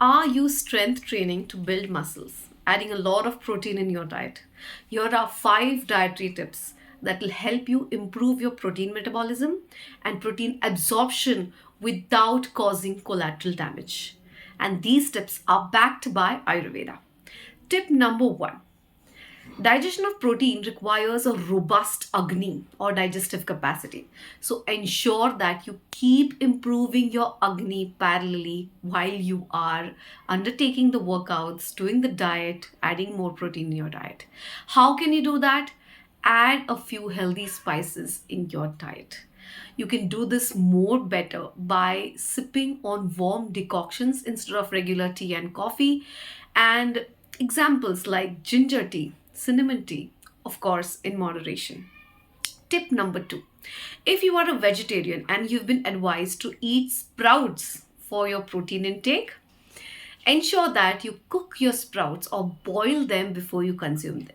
Are you strength training to build muscles, adding a lot of protein in your diet? Here are 5 dietary tips that will help you improve your protein metabolism and protein absorption without causing collateral damage. And these tips are backed by Ayurveda. Tip number 1. Digestion of protein requires a robust Agni or digestive capacity. So ensure that you keep improving your Agni parallelly while you are undertaking the workouts, doing the diet, adding more protein in your diet. How can you do that? Add a few healthy spices in your diet. You can do this more better by sipping on warm decoctions instead of regular tea and coffee. And examples like ginger tea, cinnamon tea, of course, in moderation. Tip number 2. If you are a vegetarian and you've been advised to eat sprouts for your protein intake, ensure that you cook your sprouts or boil them before you consume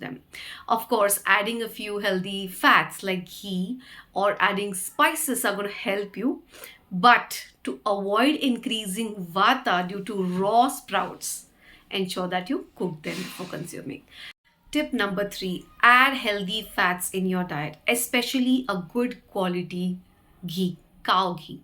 them. Of course, adding a few healthy fats like ghee or adding spices are going to help you. But to avoid increasing vata due to raw sprouts, ensure that you cook them before consuming. Tip number 3, add healthy fats in your diet, especially a good quality ghee, cow ghee.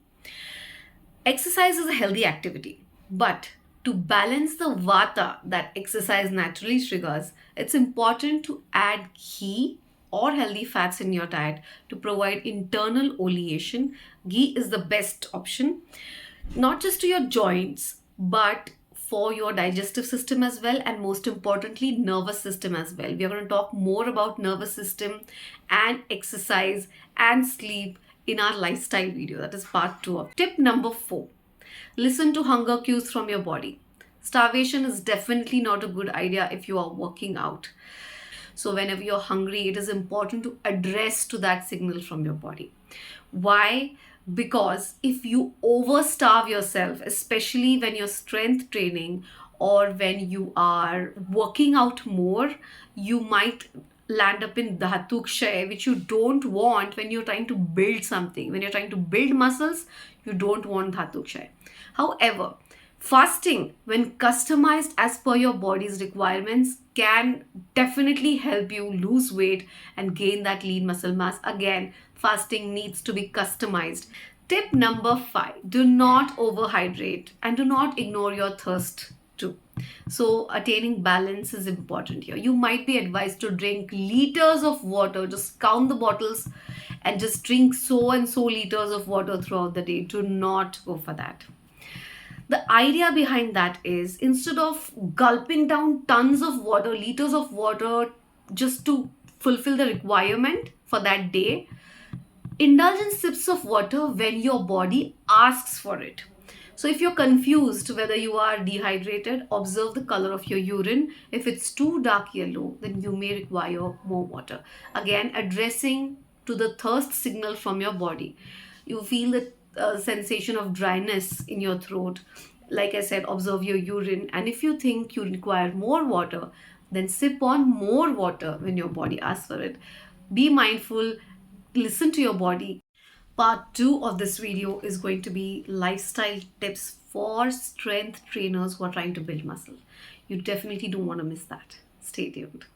Exercise is a healthy activity, but to balance the vata that exercise naturally triggers, it's important to add ghee or healthy fats in your diet to provide internal oleation. Ghee is the best option, not just to your joints, but for your digestive system as well, and most importantly, nervous system as well. We are going to talk more about nervous system and exercise and sleep in our lifestyle video. That is part 2 of. Tip number 4. Listen to hunger cues from your body. Starvation is definitely not a good idea if you are working out. So whenever you're hungry, it is important to address to that signal from your body. Why? Because if you overstarve yourself, especially when you're strength training or when you are working out more, you might land up in dhatu kshay, which you don't want when you're trying to build something. When you're trying to build muscles, you don't want dhatu kshay. However, fasting, when customized as per your body's requirements, can definitely help you lose weight and gain that lean muscle mass. Again, fasting needs to be customized. Tip number 5, do not overhydrate and do not ignore your thirst too. So attaining balance is important here. You might be advised to drink liters of water, just count the bottles and just drink so and so liters of water throughout the day. Do not go for that. The idea behind that is, instead of gulping down tons of water, liters of water, just to fulfill the requirement for that day, indulge in sips of water when your body asks for it. So if you're confused whether you are dehydrated, observe the color of your urine. If it's too dark yellow, then you may require more water. Again, addressing to the thirst signal from your body. You feel the sensation of dryness in your throat. Like I said, observe your urine, and if you think you require more water, then sip on more water when your body asks for it. Be mindful, listen to your body. Part 2 of this video is going to be lifestyle tips for strength trainers who are trying to build muscle. You definitely don't want to miss that. Stay tuned.